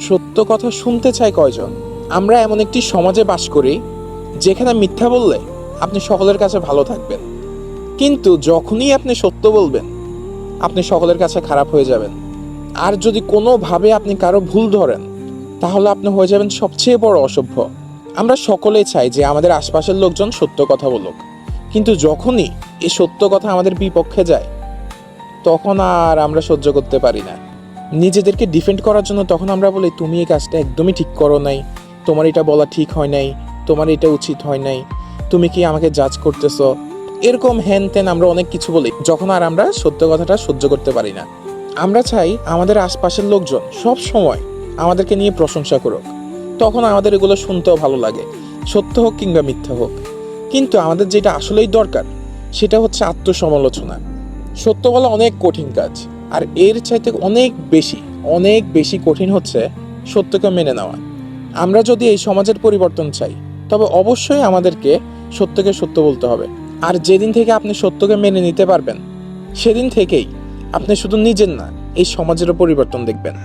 সত্য কথা শুনতে চায় কয়জন? আমরা এমন একটি সমাজে বাস করি যেখানে মিথ্যা বললে আপনি সকলের কাছে ভালো থাকবেন, কিন্তু যখনই আপনি সত্য বলবেন আপনি সকলের কাছে খারাপ হয়ে যাবেন। আর যদি কোনোভাবে আপনি কারো ভুল ধরেন তাহলে আপনি হয়ে যাবেন সবচেয়ে বড় অসভ্য। আমরা সকলেই চাই যে আমাদের আশপাশের লোকজন সত্য কথা বলুক, কিন্তু যখনই এই সত্য কথা আমাদের বিপক্ষে যায় তখন আর আমরা সহ্য করতে পারি না। নিজেদেরকে ডিফেন্ড করার জন্য তখন আমরা বলি, তুমি এই কাজটা একদমই ঠিক করো নাই, তোমার এটা বলা ঠিক হয় নাই, তোমার এটা উচিত হয় নাই, তুমি কি আমাকে জাজ করতেছো, এরকম হ্যান ত্যান আমরা অনেক কিছু বলি যখন আর আমরা সত্য কথাটা সহ্য করতে পারি না। আমরা চাই আমাদের আশপাশের লোকজন সব সময় আমাদেরকে নিয়ে প্রশংসা করুক, তখন আমাদের এগুলো শুনতেও ভালো লাগে, সত্য হোক কিংবা মিথ্যা হোক। কিন্তু আমাদের যেটা আসলেই দরকার সেটা হচ্ছে আত্মসমালোচনা। সত্য বলা অনেক কঠিন কাজ, আর এর চাইতে অনেক বেশি কঠিন হচ্ছে সত্যকে মেনে নেওয়া। আমরা যদি এই সমাজের পরিবর্তন চাই তবে অবশ্যই আমাদেরকে সত্যকে সত্য বলতে হবে। আর যেদিন থেকে আপনি সত্যকে মেনে নিতে পারবেন সেদিন থেকেই আপনি শুধু নিজের না, এই সমাজেরও পরিবর্তন দেখবেন।